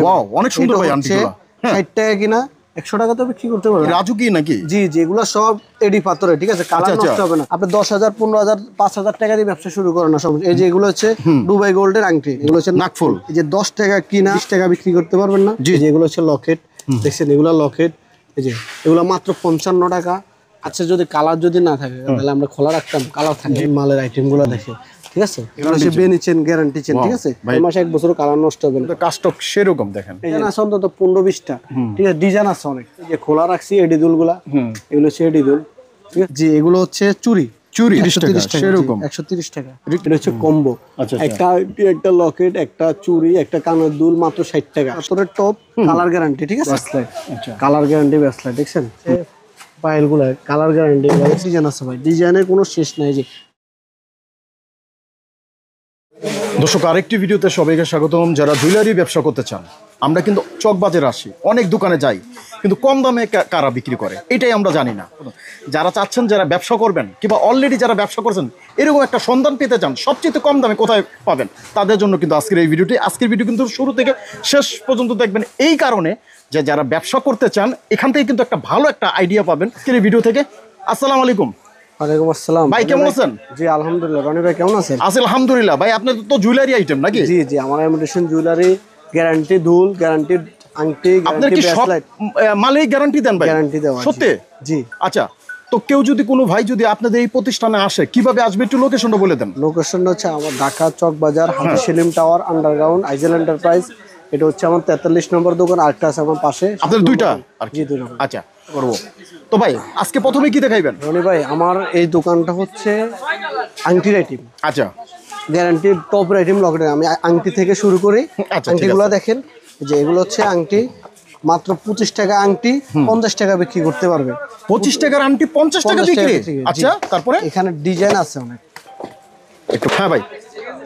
Wow অনেক সুন্দর ভাই আন্টিগুলো 60 টাকা কিনা 100 টাকা তো বিক্রি করতে পারবেন। রাজু কি নাকি? জি জি, এগুলো সব এডি পাথরে, ঠিক আছে, কালার নষ্ট হবে না। আপনি 10,000 15,000 5,000 টাকা দিয়ে ব্যবসা শুরু করেন না সমস্যা। এই যে এগুলো হচ্ছে দুবাই গোল্ডের আংটি, এগুলো হচ্ছে নাকফুল। এই যে 10 টাকা কিনা 20 টাকা বিক্রি করতে পারবেন না। জি, এগুলো হচ্ছে লকেট, দেখছেন এগুলো লকেট, এই যে এগুলো মাত্র 55 টাকা। আচ্ছা, যদি কালার যদি না থাকে তাহলে আমরা খোলা রাখতাম, কালার থাকে। মালের আইটেমগুলো দেখে, ঠিক আছে, এগুলো হচ্ছে বেনি চেন, গ্যারান্টি চেন, ঠিক আছে, 6 মাস 1 বছর কালার নষ্ট হবে না। কাস্টক সেরকম দেখেন, এই আছে অন্তত 15-20টা, ঠিক আছে, ডিজাইন আছে অনেক। এই যে খোলা রাখছি এডি দুলগুলা, এগুলো হচ্ছে এডি দুল, ঠিক আছে। জি, এগুলো হচ্ছে চুরি 130 টাকা সেরকম, 130 টাকা। এটা হচ্ছে কম্বো, একটা লকেট, একটা চুরি, একটা কানের দুল, মাত্র 60 টাকা। পাথরের টপ, কালার গ্যারান্টি, ঠিক আছে, কালার গ্যারান্টি ব্যাসলাইট, দেখছেন পাইলগুলা কালার গ্যারান্টি। ডিজাইন আছে ভাই, ডিজাইনের কোনো শেষ নাই। যে দর্শক, আরেকটি ভিডিওতে সবাইকে স্বাগতম। যারা জুয়েলারি ব্যবসা করতে চান, আমরা কিন্তু চকবাজারে আসি, অনেক দোকানে যাই, কিন্তু কম দামে কারা বিক্রি করে এটাই আমরা জানি না। যারা চাচ্ছেন যারা ব্যবসা করবেন, কিংবা অলরেডি যারা ব্যবসা করছেন, এরকম একটা সন্ধান পেতে চান সবচেয়ে কম দামে কোথায় পাবেন, তাদের জন্য কিন্তু আজকের এই ভিডিওটি। আজকের ভিডিও কিন্তু শুরু থেকে শেষ পর্যন্ত দেখবেন, এই কারণে যে যারা ব্যবসা করতে চান এখান থেকে কিন্তু একটা ভালো একটা আইডিয়া পাবেন আজকের এই ভিডিও থেকে। আসসালামু আলাইকুম। ওয়ালাইকুম আসসালাম ভাই, কেমন আছেন? জি আলহামদুলিল্লাহ। রনি ভাই কেমন আছেন? আছি আলহামদুলিল্লাহ। ভাই, আপনাদের তো জুয়েলারি আইটেম নাকি? জি জি, আমার ইমিটেশন জুয়েলারি, গ্যারান্টি দুল, গ্যারান্টি আংটি, আপনারা কি সব মালেই গ্যারান্টি দেন ভাই? গ্যারান্টি দেওয়া, সত্যি? জি। আচ্ছা, তো কেউ যদি কোনো ভাই যদি আপনাদের এই প্রতিষ্ঠানে আসে, কিভাবে আসবে একটু লোকেশনটা বলে দেন। লোকেশনটা হচ্ছে আমার ঢাকা চক বাজার, হাজি সেলিম টাওয়ার, আন্ডারগ্রাউন্ড, আইজেল এন্টারপ্রাইজ। এটা হচ্ছে আমার 43 নম্বর দোকান, আরেকটা আছে আমার পাশে। আপনাদের দুইটা? জি, দুই নম্বর। আচ্ছা, করবো তো ভাই। আজকে প্রথমে কি দেখাইবেন? রনি ভাই, আমার এই দোকানটা হচ্ছে আংটির আইটেম। আচ্ছা, গ্যারান্টি টপ আইটেম, লকেটের। আমি আংটি থেকে শুরু করি। আংটিগুলো দেখেন, যে এগুলো হচ্ছে আংটি, মাত্র 25 টাকা আংটি, 50 টাকা বিক্রি করতে পারবে। 25 টাকার আংটি 50 টাকা বিক্রি? আচ্ছা, তারপরে এখানে ডিজাইন আছে অনেক একটু। হ্যাঁ ভাই,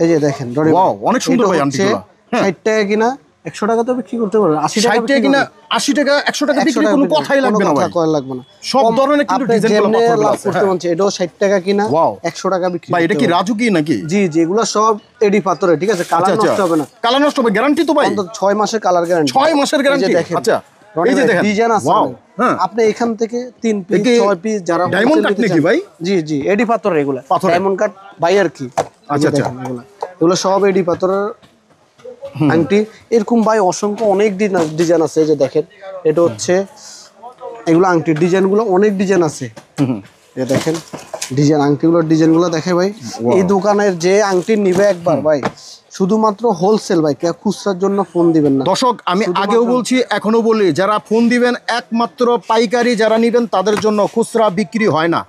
এই যে দেখেন, ওয়াও অনেক সুন্দর ভাই আংটিগুলো। 60 টাকা কিনা 100 টাকা তো বিক্রি করতে পারবে। 80 টাকা কিনা 80 টাকা 100 টাকা বিক্রি, কোনো কথাই লাগবে না ভাই, কথা লাগবে না। সব ধরনের কিন্তু ডিজাইনগুলো করতে মন চায়। এটাও 60 টাকা কিনা 100 টাকা বিক্রি। ভাই, এটা কি রাজু কি নাকি? জি জি, এগুলো সব এডি পাথরে, ঠিক আছে, কালার নষ্ট হবে না। কালার নষ্ট হবে, গ্যারান্টি তো ভাই? অন্তত 6 মাসের কালার গ্যারান্টি। 6 মাসের গ্যারান্টি। আচ্ছা, এই যে দেখেন ডিজাইন আছে। আপনি এখান থেকে 3 পিস 6 পিস যারা ডায়মন্ড কাট নাকি ভাই? জি জি, এডি পাথর, এগুলা ডায়মন্ড কাট ভাই আর কি। আচ্ছা আচ্ছা, এগুলো সব এডি পাথরের আংটি। এরকম ভাই অসংখ্য অনেক ডিজাইন আছে। এই যে দেখেন, এটা হচ্ছে এগুলো আংটির ডিজাইনগুলো, অনেক ডিজাইন আছে। এই দেখেন ডিজাইন, আংটিগুলোর ডিজাইনগুলো দেখে ভাই। এই দোকানের যে আংটি নিবে একবার ভাই, শুধুমাত্র হোলসেল ভাই, কেউ খুচরার জন্য ফোন দিবেন না। দর্শক, আমি আগেও বলছি এখনো বলি, যারা ফোন দিবেন একমাত্র পাইকারি যারা নিবেন তাদের জন্য, খুচরা বিক্রি হয় না।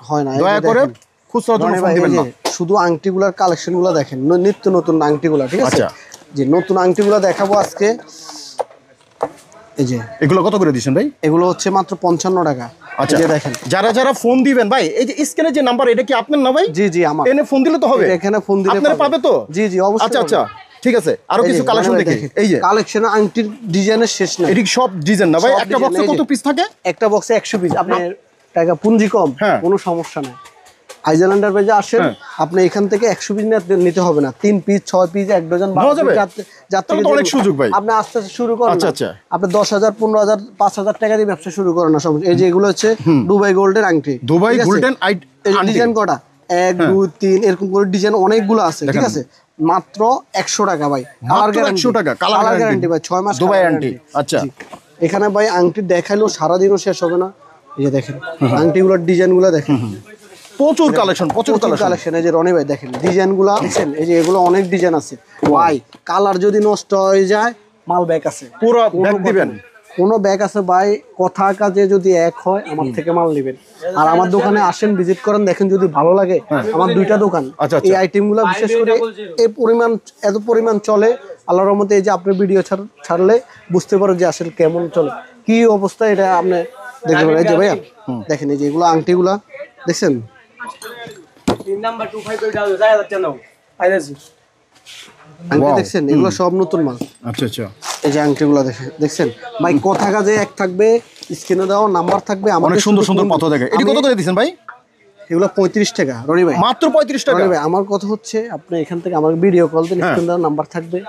দয়া করে খুচরার জন্য ফোন দিবেন না। শুধু আংটিগুলোর কালেকশনগুলো দেখেন, নিত্য নতুন আংটিগুলো, ঠিক আছে। যে নতুন আংটিগুলো দেখাবো আজকে। এই যে এগুলো কত করে দিচ্ছেন ভাই? এগুলো হচ্ছে মাত্র 55 টাকা। আচ্ছা, দেখেন যারা যারা ফোন দিবেন ভাই, এই যে স্ক্রিনে যে নাম্বার, এটা কি আপনার না ভাই? জি জি, আমার। এনে ফোন দিলে তো হবে? এখানে ফোন দিলে আপনারা পাবে তো? জি জি, অবশ্যই। আচ্ছা আচ্ছা, ঠিক আছে। আরো কিছু কালেকশন দেখি। এই যে কালেকশন, আংটির ডিজাইনের শেষ নাই। এটি সব ডিজাইন না ভাই? একটা বক্সে কত পিস থাকে? একটা বক্সে 100 পিস। আপনার টাকা পুঁজি কম, কোনো সমস্যা নাই। আইজেল এন্টারপ্রাইজে আসেন, আপনি এখান থেকে 100 পিস নিতে হবে না, 3 পিস 6 পিস 1 ডজন অনেক সুযোগ ভাই। আপনি আস্তে আস্তে শুরু করেন। আচ্ছা আচ্ছা, আপনি 10,000 15,000 5,000 টাকা দিয়ে ব্যবসা শুরু করেন না সমস্যা। এই যে এগুলো হচ্ছে দুবাই গোল্ডের আংটি। দুবাই গোল্ডেন ডিজাইন কটা 1 2 3 এরকম করে ডিজাইন অনেকগুলো আছে, ঠিক আছে। মাত্র 100 টাকা ভাই, কালার গ্যারান্টি। 100 টাকা কালার গ্যারান্টি ভাই, 6 মাস দুবাই আংটি। আচ্ছা, এখানে ভাই আংটি দেখাইলো সারাদিনও শেষ হবে না। এই যে দেখেন আংটিগুলোর ডিজাইনগুলো দেখেন, প্রচুর কালেকশন, প্রচুর কালেকশন। এই যে রনি ভাই দেখেন ডিজাইনগুলো দেখছেন, এই যে এগুলো অনেক ডিজাইন আছে ভাই। কালার যদি নষ্ট হয়ে যায়, মাল ব্যাক আছে, পুরো ব্যাক দিবেন, কোনো ব্যাক আছে ভাই। কথা কাজে যদি এক হয়, আমার থেকে মাল নেবেন। আর আমার দোকানে আসেন, ভিজিট করেন, দেখেন যদি ভালো লাগে। আমার দুইটা দোকান, এই আইটেমগুলো বিশেষ করে এত পরিমাণ চলে আল্লাহর রহমতে। এই যে আপনি ভিডিও ছাড়লে বুঝতে পারো যে আসলে কেমন চলে, কি অবস্থা, এটা আপনি দেখতে পারেন। এই যে ভাইয়া দেখেন, এই যে এগুলো আংটিগুলা দেখছেন, 3 নাম্বার 25 আংটি দেখছেন, এগুলো সব নতুন মাল। আচ্ছা আচ্ছা, এই যে আংটিগুলো দেখছেন ভাই, কথা কাজে এক থাকবে, স্ক্রিনে দেওয়া নাম্বার থাকবে। অনেক সুন্দর সুন্দর পাথর দেখে। এটি কত করে দিচ্ছেন ভাই? এগুলো 35 টাকা রনি ভাই, মাত্র 35 টাকা। রনি ভাই আমার কথা হচ্ছে আপনি এখান থেকে আমার ভিডিও কল দিন, স্ক্রিনে নাম্বার থাকবে,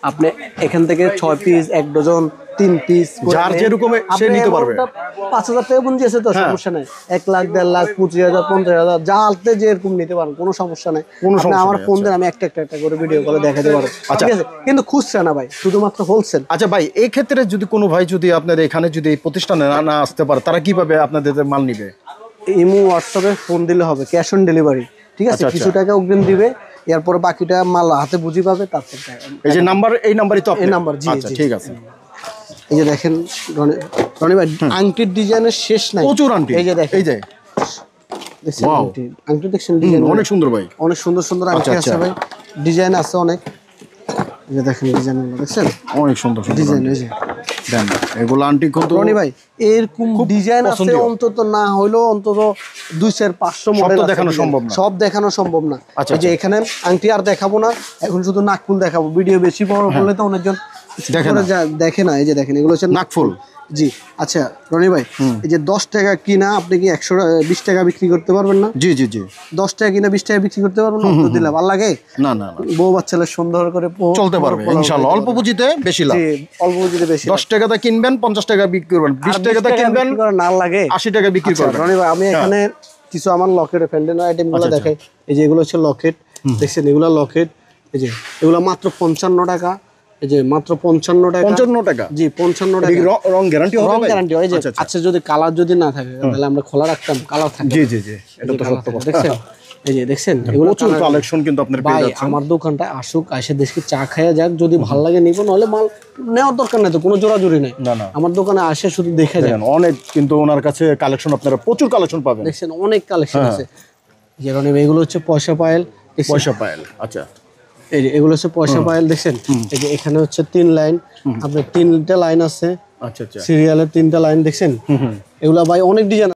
আপনি এখান থেকে 6 পিস 1 ডজন 3 পিস যার যেরকম সে নিতে পারবে। 5000 টাকা পুঁজি আছে তো সমস্যা নাই, 1 লাখ 1.5 লাখ 25,000 50,000 যা আলতে যেরকম নিতে পারেন, কোনো সমস্যা নাই। আপনি আমার ফোন দেন, আমি একটা করে ভিডিও কলে দেখাতে পারবো, ঠিক আছে? কিন্তু খুচরা না ভাই, শুধুমাত্র হোলসেল। আচ্ছা ভাই, এই ক্ষেত্রে যদি কোনো ভাই যদি আপনাদের এখানে যদি এই প্রতিষ্ঠানে না আসতে পারে, তারা কিভাবে আপনাদের মাল নিবে? ইমো হোয়াটসঅ্যাপে ফোন দিলে হবে, ক্যাশ অন ডেলিভারি, ঠিক আছে? কিছু টাকা অগ্রিম দিবে, এরপর বাকিটা মাল হাতে বুঝি পাবে, তারপর এই যে নাম্বার, এই নাম্বারই তো এই নাম্বার। জি আচ্ছা ঠিক আছে। এই যে দেখেন রনি ভাই, আংটির ডিজাইনের শেষ নাই, প্রচুর আংটি। এই যে দেখেন, এই যে দেখছেন আংটি দেখছেন, ডিজাইন অনেক সুন্দর ভাই, অনেক সুন্দর সুন্দর আংটি আছে ভাই, ডিজাইন আছে অনেক। এই যে দেখেন ডিজাইনগুলো দেখছেন, অনেক সুন্দর ডিজাইন। এই যে দেন এগুলো আংটি কিন্তু রনি ভাই এরকম ডিজাইন আছে অন্তত না হইলো অন্তত 200-500 মডেল দেখানো সম্ভব না, সব দেখানো সম্ভব না। এই যে এখানে আংটি আর দেখাবো না, এখন শুধু নাকফুল দেখাবো, ভিডিও বেশি বড় করলে তো অনেকজন দেখে না। এই যে দেখেন এগুলো হচ্ছে নাকফুল। জি আচ্ছা রনি ভাই, এই যে 10 টাকা কিনা আপনি কি 120 টাকা বিক্রি করতে পারবেন না? জি জি জি। 10 টাকা কিনা 20 টাকা বিক্রি করতে পারবেন না? তো দিলে ভালো লাগে না না না, বউ বাচ্চাদের সুন্দর করে চলতে পারবে ইনশাআল্লাহ, অল্প পুঁজিতে বেশি লাভ। জি অল্প পুঁজিতে বেশি। 10 টাকাতে কিনবেন 50 টাকা বিক্রি করবেন, 20 টাকাতে কিনবেন না লাগে 80 টাকা বিক্রি করবেন। রনি ভাই আমি এখানে কিছু আমার লকেটের ফ্যান্ডেন আইটেমগুলো দেখাই। এই যে এগুলো হচ্ছে লকেট, দেখছেন এগুলো লকেট। এই যে এগুলো মাত্র 55 টাকা। এই যে মাত্র 55 টাকা। 55 টাকা? জি 55 টাকা। রং গ্যারান্টি হবে? রং গ্যারান্টি হয়। যে আচ্ছা যদি কালার যদি না থাকে তাহলে আমরা খোলা রাখতাম, কালার থাকে। জি জি জি, এটা তো সত্য কথা। দেখছেন এই যে দেখছেন এগুলো প্রচুর কালেকশন কিন্তু আপনার পেয়ে যাচ্ছেন। আমার দোকানটা আসুক, এসে দেখি চা খাইয়া যাক, যদি ভালো লাগে নিব, নাহলে মাল নেওয়ার দরকার নাই, তো কোনো জোরাজুরি নাই। না না, আমার দোকানে আসে শুধু দেখে যান, অনেক কিন্তু ওনার কাছে কালেকশন, আপনারা প্রচুর কালেকশন পাবেন। দেখছেন অনেক কালেকশন আছে। যে রনি ভাই এগুলো হচ্ছে পয়সা পায়েল। পয়সা পায়েল, আচ্ছা এই যে এগুলো হচ্ছে পয়সা পায়েল, দেখছেন এই যে এখানে হচ্ছে 3 লাইন, আপনার 3টা লাইন আছে। আচ্ছা আচ্ছা, সিরিয়ালের 3টা লাইন দেখছেন। এগুলা ভাই অনেক ডিজাইন